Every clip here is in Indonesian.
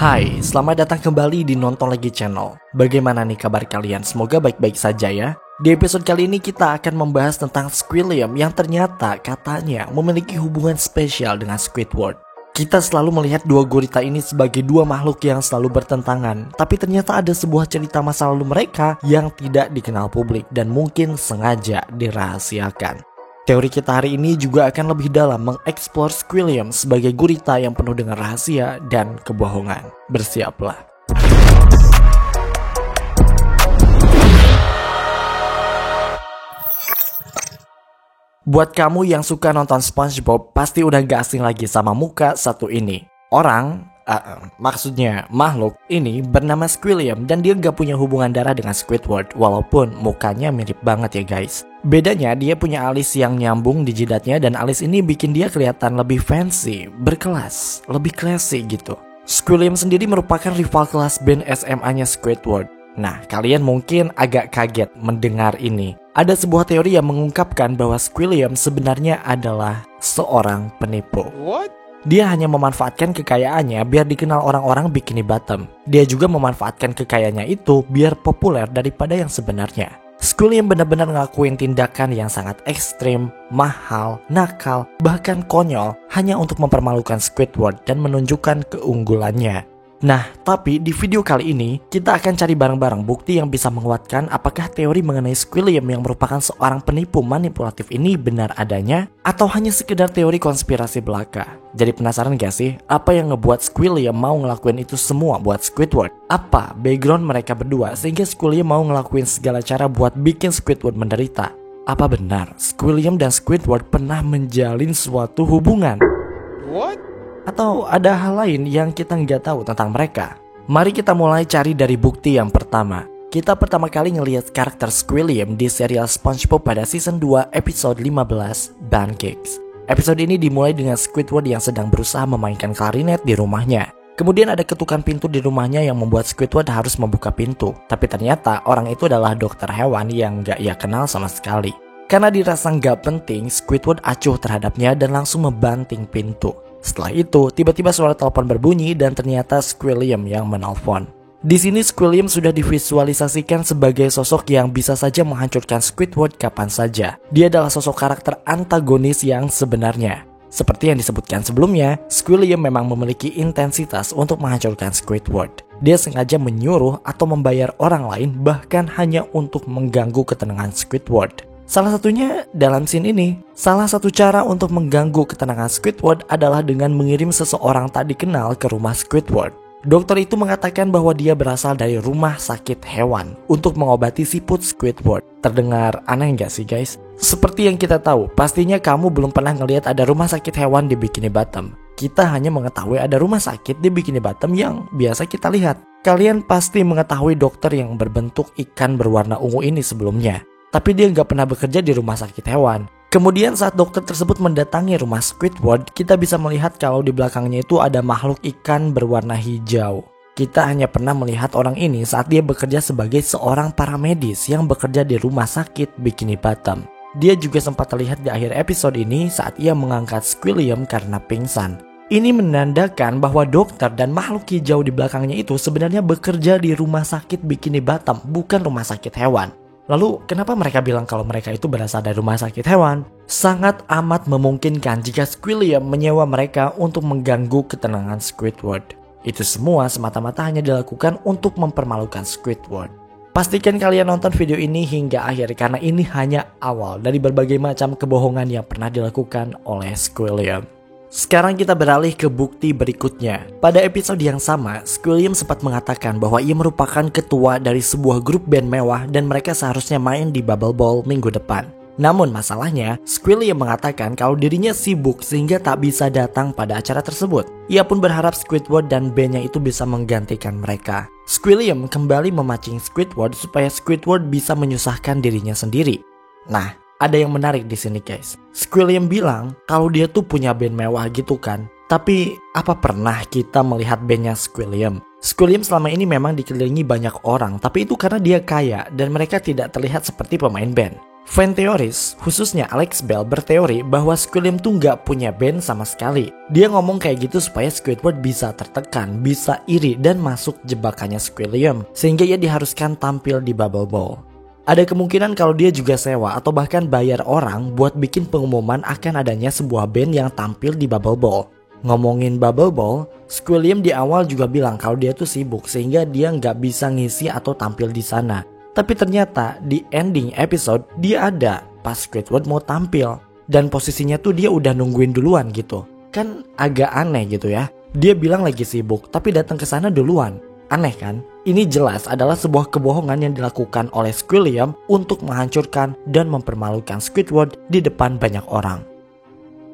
Hai, selamat datang kembali di Nonton Lagi Channel. Bagaimana nih kabar kalian? Semoga baik-baik saja ya. Di episode kali ini kita akan membahas tentang Squilliam yang ternyata katanya memiliki hubungan spesial dengan Squidward. Kita selalu melihat dua gurita ini sebagai dua makhluk yang selalu bertentangan, tapi ternyata ada sebuah cerita masa lalu mereka yang tidak dikenal publik dan mungkin sengaja dirahasiakan. Teori kita hari ini juga akan lebih dalam mengeksplor Squilliam sebagai gurita yang penuh dengan rahasia dan kebohongan. Bersiaplah. Buat kamu yang suka nonton SpongeBob, pasti udah gak asing lagi sama muka satu ini. Maksudnya makhluk ini bernama Squilliam dan dia gak punya hubungan darah dengan Squidward walaupun mukanya mirip banget ya guys. Bedanya dia punya alis yang nyambung di jidatnya dan alis ini bikin dia kelihatan lebih fancy, berkelas, lebih classy gitu. Squilliam sendiri merupakan rival kelas band SMA-nya Squidward. Nah, kalian mungkin agak kaget mendengar ini. Ada sebuah teori yang mengungkapkan bahwa Squilliam sebenarnya adalah seorang penipu. What? Dia hanya memanfaatkan kekayaannya biar dikenal orang-orang Bikini Bottom. Dia juga memanfaatkan kekayaannya itu biar populer daripada yang sebenarnya. Squilliam benar-benar ngelakuin tindakan yang sangat ekstrim, mahal, nakal, bahkan konyol hanya untuk mempermalukan Squidward dan menunjukkan keunggulannya. Nah, tapi di video kali ini kita akan cari bareng-bareng bukti yang bisa menguatkan apakah teori mengenai Squilliam yang merupakan seorang penipu manipulatif ini benar adanya atau hanya sekedar teori konspirasi belaka. Jadi penasaran gak sih apa yang ngebuat Squilliam mau ngelakuin itu semua buat Squidward? Apa background mereka berdua sehingga Squilliam mau ngelakuin segala cara buat bikin Squidward menderita? Apa benar Squilliam dan Squidward pernah menjalin suatu hubungan? What? Atau ada hal lain yang kita nggak tahu tentang mereka? Mari kita mulai cari dari bukti yang pertama. Kita pertama kali ngelihat karakter Squilliam di serial SpongeBob pada season 2 episode 15, Pancakes. Episode ini dimulai dengan Squidward yang sedang berusaha memainkan klarinet di rumahnya. Kemudian ada ketukan pintu di rumahnya yang membuat Squidward harus membuka pintu. Tapi ternyata orang itu adalah dokter hewan yang nggak ia kenal sama sekali. Karena dirasa nggak penting, Squidward acuh terhadapnya dan langsung membanting pintu. Setelah itu, tiba-tiba suara telepon berbunyi dan ternyata Squilliam yang menelpon. Di sini Squilliam sudah divisualisasikan sebagai sosok yang bisa saja menghancurkan Squidward kapan saja. Dia adalah sosok karakter antagonis yang sebenarnya. Seperti yang disebutkan sebelumnya, Squilliam memang memiliki intensitas untuk menghancurkan Squidward. Dia sengaja menyuruh atau membayar orang lain bahkan hanya untuk mengganggu ketenangan Squidward. Salah satunya dalam scene ini, salah satu cara untuk mengganggu ketenangan Squidward adalah dengan mengirim seseorang tak dikenal ke rumah Squidward. Dokter itu mengatakan bahwa dia berasal dari rumah sakit hewan untuk mengobati siput Squidward. Terdengar aneh gak sih guys? Seperti yang kita tahu, pastinya kamu belum pernah ngelihat ada rumah sakit hewan di Bikini Bottom. Kita hanya mengetahui ada rumah sakit di Bikini Bottom yang biasa kita lihat. Kalian pasti mengetahui dokter yang berbentuk ikan berwarna ungu ini sebelumnya. Tapi dia nggak pernah bekerja di rumah sakit hewan. Kemudian saat dokter tersebut mendatangi rumah Squidward, kita bisa melihat kalau di belakangnya itu ada makhluk ikan berwarna hijau. Kita hanya pernah melihat orang ini saat dia bekerja sebagai seorang paramedis yang bekerja di rumah sakit Bikini Bottom. Dia juga sempat terlihat di akhir episode ini saat ia mengangkat Squilliam karena pingsan. Ini menandakan bahwa dokter dan makhluk hijau di belakangnya itu sebenarnya bekerja di rumah sakit Bikini Bottom, bukan rumah sakit hewan. Lalu, kenapa mereka bilang kalau mereka itu berasal dari rumah sakit hewan? Sangat amat memungkinkan jika Squilliam menyewa mereka untuk mengganggu ketenangan Squidward. Itu semua semata-mata hanya dilakukan untuk mempermalukan Squidward. Pastikan kalian nonton video ini hingga akhir karena ini hanya awal dari berbagai macam kebohongan yang pernah dilakukan oleh Squilliam. Sekarang kita beralih ke bukti berikutnya. Pada episode yang sama, Squilliam sempat mengatakan bahwa ia merupakan ketua dari sebuah grup band mewah dan mereka seharusnya main di Bubble Ball minggu depan. Namun masalahnya, Squilliam mengatakan kalau dirinya sibuk sehingga tak bisa datang pada acara tersebut. Ia pun berharap Squidward dan bandnya itu bisa menggantikan mereka. Squilliam kembali memancing Squidward supaya Squidward bisa menyusahkan dirinya sendiri. Nah, ada yang menarik di sini guys. Squilliam bilang kalau dia tuh punya band mewah gitu kan. Tapi apa pernah kita melihat bandnya Squilliam? Squilliam selama ini memang dikelilingi banyak orang, tapi itu karena dia kaya dan mereka tidak terlihat seperti pemain band. Fan teoris, khususnya Alex Bell berteori bahwa Squilliam tuh nggak punya band sama sekali. Dia ngomong kayak gitu supaya Squidward bisa tertekan, bisa iri dan masuk jebakannya Squilliam, sehingga ia diharuskan tampil di Bubble Ball. Ada kemungkinan kalau dia juga sewa atau bahkan bayar orang buat bikin pengumuman akan adanya sebuah band yang tampil di Bubble Ball. Ngomongin Bubble Ball, Squilliam di awal juga bilang kalau dia tuh sibuk sehingga dia nggak bisa ngisi atau tampil di sana. Tapi ternyata di ending episode dia ada pas Squidward mau tampil. Dan posisinya tuh dia udah nungguin duluan gitu. Kan agak aneh gitu ya. Dia bilang lagi sibuk tapi datang ke sana duluan. Aneh kan? Ini jelas adalah sebuah kebohongan yang dilakukan oleh Squilliam untuk menghancurkan dan mempermalukan Squidward di depan banyak orang.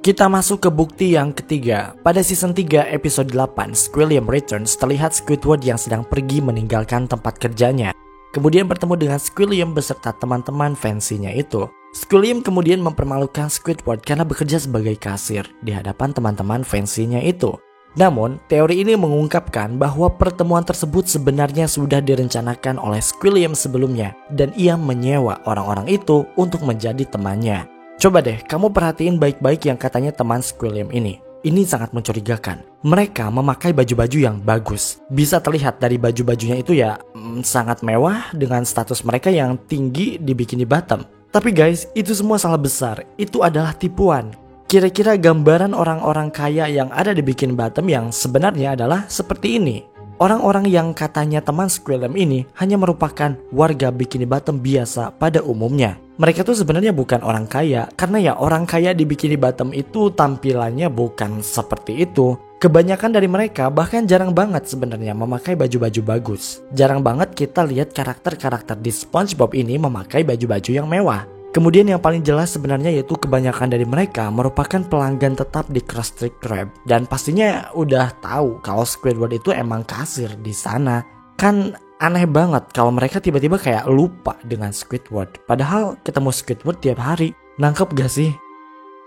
Kita masuk ke bukti yang ketiga. Pada season 3 episode 8, Squilliam Returns, terlihat Squidward yang sedang pergi meninggalkan tempat kerjanya. Kemudian bertemu dengan Squilliam beserta teman-teman fansinya itu. Squilliam kemudian mempermalukan Squidward karena bekerja sebagai kasir di hadapan teman-teman fansinya itu. Namun, teori ini mengungkapkan bahwa pertemuan tersebut sebenarnya sudah direncanakan oleh Squilliam sebelumnya dan ia menyewa orang-orang itu untuk menjadi temannya. Coba deh kamu perhatiin baik-baik yang katanya teman Squilliam ini. Ini sangat mencurigakan. Mereka memakai baju-baju yang bagus. Bisa terlihat dari baju-bajunya itu ya sangat mewah dengan status mereka yang tinggi di Bikini Bottom. Tapi guys, itu semua salah besar. Itu adalah tipuan. Kira-kira gambaran orang-orang kaya yang ada di Bikini Bottom yang sebenarnya adalah seperti ini. Orang-orang yang katanya teman Squilliam ini hanya merupakan warga Bikini Bottom biasa pada umumnya. Mereka tuh sebenarnya bukan orang kaya, karena ya orang kaya di Bikini Bottom itu tampilannya bukan seperti itu. Kebanyakan dari mereka bahkan jarang banget sebenarnya memakai baju-baju bagus. Jarang banget kita lihat karakter-karakter di SpongeBob ini memakai baju-baju yang mewah. Kemudian yang paling jelas sebenarnya yaitu kebanyakan dari mereka merupakan pelanggan tetap di Krusty Krab. Dan pastinya udah tahu kalau Squidward itu emang kasir di sana. Kan aneh banget kalau mereka tiba-tiba kayak lupa dengan Squidward. Padahal ketemu Squidward tiap hari. Nangkep gak sih?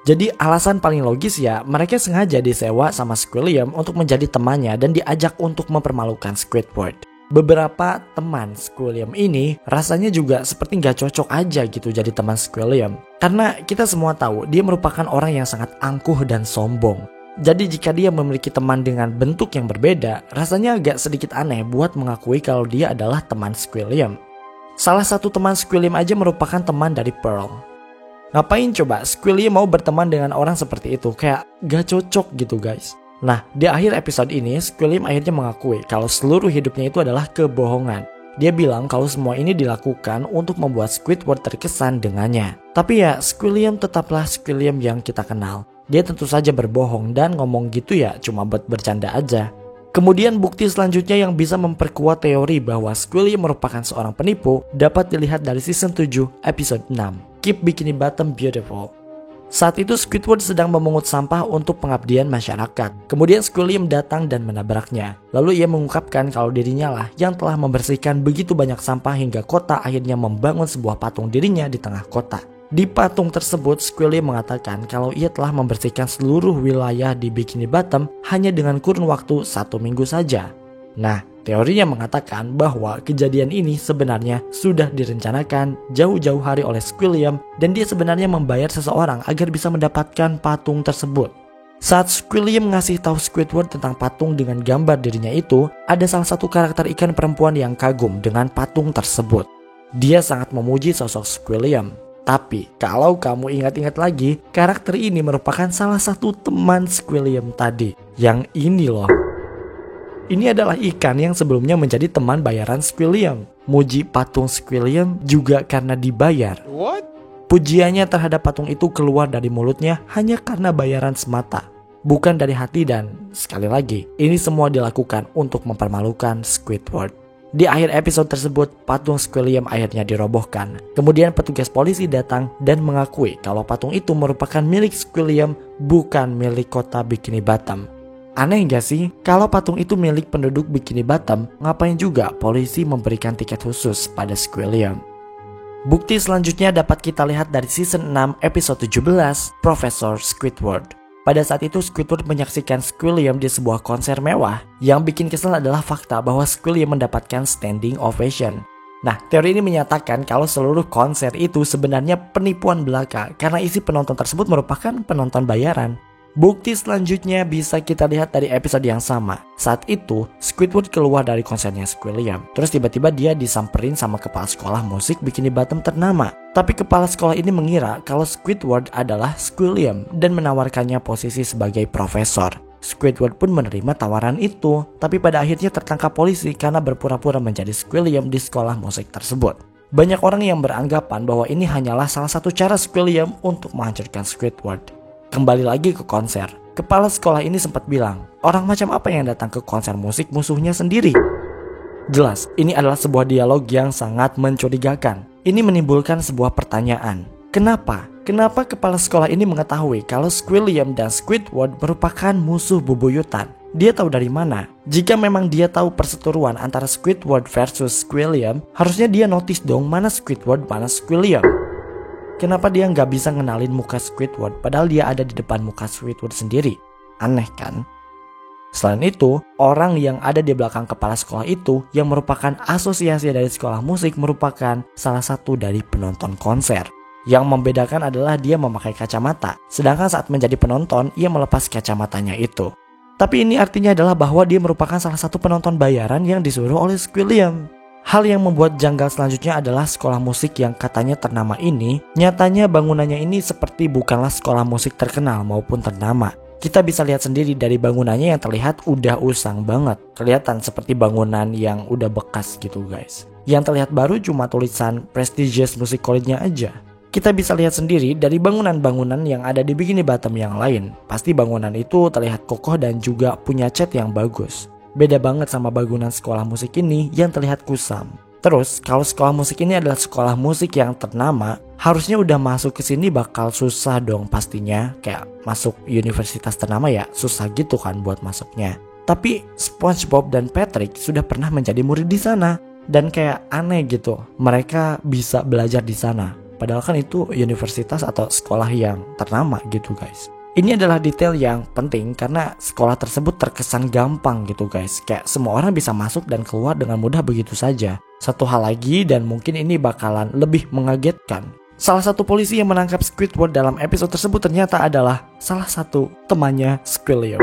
Jadi alasan paling logis ya mereka sengaja disewa sama Squilliam untuk menjadi temannya dan diajak untuk mempermalukan Squidward. Beberapa teman Squilliam ini rasanya juga seperti gak cocok aja gitu jadi teman Squilliam. Karena kita semua tahu dia merupakan orang yang sangat angkuh dan sombong. Jadi jika dia memiliki teman dengan bentuk yang berbeda, rasanya agak sedikit aneh buat mengakui kalau dia adalah teman Squilliam. Salah satu teman Squilliam aja merupakan teman dari Pearl. Ngapain coba Squilliam mau berteman dengan orang seperti itu? Kayak gak cocok gitu guys. Nah, di akhir episode ini Squilliam akhirnya mengakui kalau seluruh hidupnya itu adalah kebohongan. Dia bilang kalau semua ini dilakukan untuk membuat Squidward terkesan dengannya. Tapi ya, Squilliam tetaplah Squilliam yang kita kenal. Dia tentu saja berbohong dan ngomong gitu ya cuma buat bercanda aja. Kemudian bukti selanjutnya yang bisa memperkuat teori bahwa Squilliam merupakan seorang penipu dapat dilihat dari season 7 episode 6, Keep Bikini Bottom Beautiful. Saat itu Squidward sedang memungut sampah untuk pengabdian masyarakat. Kemudian Squilliam datang dan menabraknya. Lalu ia mengungkapkan kalau dirinya lah yang telah membersihkan begitu banyak sampah hingga kota akhirnya membangun sebuah patung dirinya di tengah kota. Di patung tersebut, Squilliam mengatakan kalau ia telah membersihkan seluruh wilayah di Bikini Bottom hanya dengan kurun waktu 1 minggu saja. Nah, teorinya mengatakan bahwa kejadian ini sebenarnya sudah direncanakan jauh-jauh hari oleh Squilliam dan dia sebenarnya membayar seseorang agar bisa mendapatkan patung tersebut. Saat Squilliam ngasih tahu Squidward tentang patung dengan gambar dirinya itu, ada salah satu karakter ikan perempuan yang kagum dengan patung tersebut. Dia sangat memuji sosok Squilliam. Tapi kalau kamu ingat-ingat lagi, karakter ini merupakan salah satu teman Squilliam tadi. Yang ini loh. Ini adalah ikan yang sebelumnya menjadi teman bayaran Squilliam. Muji patung Squilliam juga karena dibayar. What? Pujiannya terhadap patung itu keluar dari mulutnya hanya karena bayaran semata. Bukan dari hati dan sekali lagi, ini semua dilakukan untuk mempermalukan Squidward. Di akhir episode tersebut, patung Squilliam akhirnya dirobohkan. Kemudian petugas polisi datang dan mengakui kalau patung itu merupakan milik Squilliam, bukan milik kota Bikini Bottom. Aneh gak sih? Kalau patung itu milik penduduk Bikini Bottom, ngapain juga polisi memberikan tiket khusus pada Squilliam? Bukti selanjutnya dapat kita lihat dari season 6 episode 17, Profesor Squidward. Pada saat itu Squidward menyaksikan Squilliam di sebuah konser mewah. Yang bikin kesel adalah fakta bahwa Squilliam mendapatkan standing ovation. Nah, teori ini menyatakan kalau seluruh konser itu sebenarnya penipuan belaka karena isi penonton tersebut merupakan penonton bayaran. Bukti selanjutnya bisa kita lihat dari episode yang sama. Saat itu, Squidward keluar dari konsernya Squilliam. Terus tiba-tiba dia disamperin sama kepala sekolah musik Bikini Bottom ternama. Tapi kepala sekolah ini mengira kalau Squidward adalah Squilliam dan menawarkannya posisi sebagai profesor. Squidward pun menerima tawaran itu, tapi pada akhirnya tertangkap polisi karena berpura-pura menjadi Squilliam di sekolah musik tersebut. Banyak orang yang beranggapan bahwa ini hanyalah salah satu cara Squilliam untuk menghancurkan Squidward. Kembali lagi ke konser, kepala sekolah ini sempat bilang, orang macam apa yang datang ke konser musik musuhnya sendiri? Jelas, ini adalah sebuah dialog yang sangat mencurigakan. Ini menimbulkan sebuah pertanyaan. Kenapa? Kenapa kepala sekolah ini mengetahui kalau Squilliam dan Squidward merupakan musuh bebuyutan? Dia tahu dari mana? Jika memang dia tahu perseteruan antara Squidward versus Squilliam, harusnya dia notice dong mana Squidward, mana Squilliam. Kenapa dia nggak bisa ngenalin muka Squidward padahal dia ada di depan muka Squidward sendiri? Aneh kan? Selain itu, orang yang ada di belakang kepala sekolah itu yang merupakan asosiasi dari sekolah musik merupakan salah satu dari penonton konser. Yang membedakan adalah dia memakai kacamata, sedangkan saat menjadi penonton, ia melepas kacamatanya itu. Tapi ini artinya adalah bahwa dia merupakan salah satu penonton bayaran yang disuruh oleh Squilliam. Hal yang membuat janggal selanjutnya adalah sekolah musik yang katanya ternama ini, nyatanya bangunannya ini seperti bukanlah sekolah musik terkenal maupun ternama. Kita bisa lihat sendiri dari bangunannya yang terlihat udah usang banget. Kelihatan seperti bangunan yang udah bekas gitu guys. Yang terlihat baru cuma tulisan Prestigious Music College-nya aja. Kita bisa lihat sendiri dari bangunan-bangunan yang ada di Bikini Bottom yang lain. Pasti bangunan itu terlihat kokoh dan juga punya cat yang bagus. Beda banget sama bangunan sekolah musik ini yang terlihat kusam. Terus, kalau sekolah musik ini adalah sekolah musik yang ternama, harusnya udah masuk ke sini bakal susah dong pastinya. Kayak masuk universitas ternama ya, susah gitu kan buat masuknya. Tapi SpongeBob dan Patrick sudah pernah menjadi murid di sana. Dan kayak aneh gitu, mereka bisa belajar di sana. Padahal kan itu universitas atau sekolah yang ternama gitu guys. Ini adalah detail yang penting karena sekolah tersebut terkesan gampang gitu guys. Kayak semua orang bisa masuk dan keluar dengan mudah begitu saja. Satu hal lagi dan mungkin ini bakalan lebih mengagetkan. Salah satu polisi yang menangkap Squidward dalam episode tersebut ternyata adalah salah satu temannya Squilliam.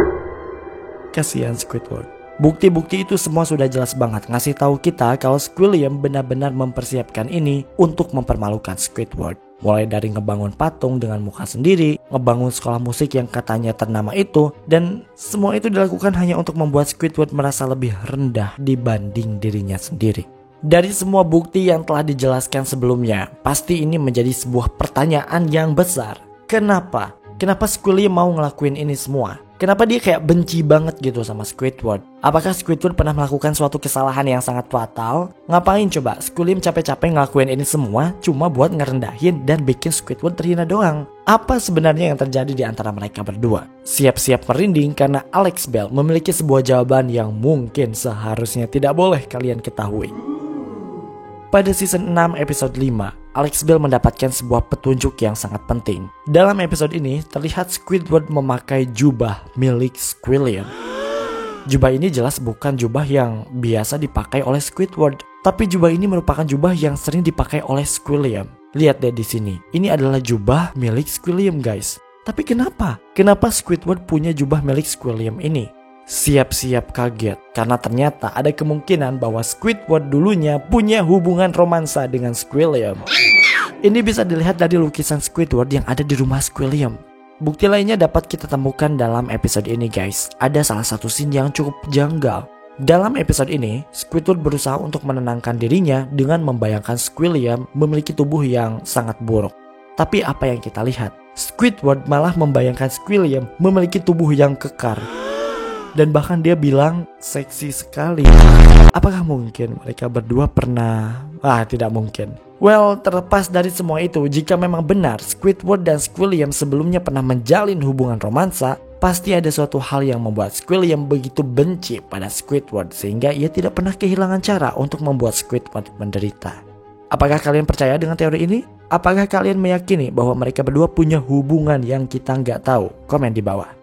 Kasihan Squidward. Bukti-bukti itu semua sudah jelas banget ngasih tahu kita kalau Squilliam benar-benar mempersiapkan ini untuk mempermalukan Squidward. Mulai dari ngebangun patung dengan muka sendiri, ngebangun sekolah musik yang katanya ternama itu, dan semua itu dilakukan hanya untuk membuat Squidward merasa lebih rendah dibanding dirinya sendiri. Dari semua bukti yang telah dijelaskan sebelumnya, pasti ini menjadi sebuah pertanyaan yang besar. Kenapa? Kenapa Squilliam mau ngelakuin ini semua? Kenapa dia kayak benci banget gitu sama Squidward? Apakah Squidward pernah melakukan suatu kesalahan yang sangat fatal? Ngapain coba Squilliam capek-capek ngelakuin ini semua cuma buat ngerendahin dan bikin Squidward terhina doang? Apa sebenarnya yang terjadi di antara mereka berdua? Siap-siap merinding karena Alex Bell memiliki sebuah jawaban yang mungkin seharusnya tidak boleh kalian ketahui. Pada season 6 episode 5, Alex Bell mendapatkan sebuah petunjuk yang sangat penting. Dalam episode ini, terlihat Squidward memakai jubah milik Squilliam. Jubah ini jelas bukan jubah yang biasa dipakai oleh Squidward, tapi jubah ini merupakan jubah yang sering dipakai oleh Squilliam. Lihat deh di sini, ini adalah jubah milik Squilliam guys. Tapi kenapa? Kenapa Squidward punya jubah milik Squilliam ini? Siap-siap kaget karena ternyata ada kemungkinan bahwa Squidward dulunya punya hubungan romansa dengan Squilliam. Ini bisa dilihat dari lukisan Squidward yang ada di rumah Squilliam. Bukti lainnya dapat kita temukan dalam episode ini guys. Ada salah satu scene yang cukup janggal. Dalam episode ini, Squidward berusaha untuk menenangkan dirinya dengan membayangkan Squilliam memiliki tubuh yang sangat buruk. Tapi apa yang kita lihat? Squidward malah membayangkan Squilliam memiliki tubuh yang kekar. Dan bahkan dia bilang seksi sekali. Apakah mungkin mereka berdua pernah? Tidak mungkin. Well, terlepas dari semua itu, jika memang benar Squidward dan Squilliam sebelumnya pernah menjalin hubungan romansa, pasti ada suatu hal yang membuat Squilliam begitu benci pada Squidward sehingga ia tidak pernah kehilangan cara untuk membuat Squidward menderita. Apakah kalian percaya dengan teori ini? Apakah kalian meyakini bahwa mereka berdua punya hubungan yang kita nggak tahu? Komen di bawah.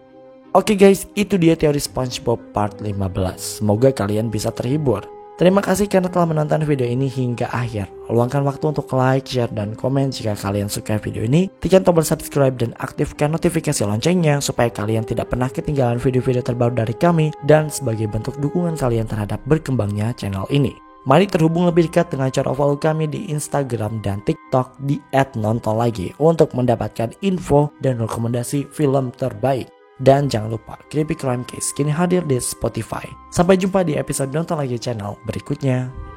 Oke guys, itu dia teori SpongeBob part 15. Semoga kalian bisa terhibur. Terima kasih karena telah menonton video ini hingga akhir. Luangkan waktu untuk like, share, dan komen jika kalian suka video ini. Tekan tombol subscribe dan aktifkan notifikasi loncengnya supaya kalian tidak pernah ketinggalan video-video terbaru dari kami dan sebagai bentuk dukungan kalian terhadap berkembangnya channel ini. Mari terhubung lebih dekat dengan cara follow kami di Instagram dan TikTok di @nontonlagi untuk mendapatkan info dan rekomendasi film terbaik. Dan jangan lupa, Creepy Crime Case kini hadir di Spotify. Sampai jumpa di episode Nonton Lagi channel berikutnya.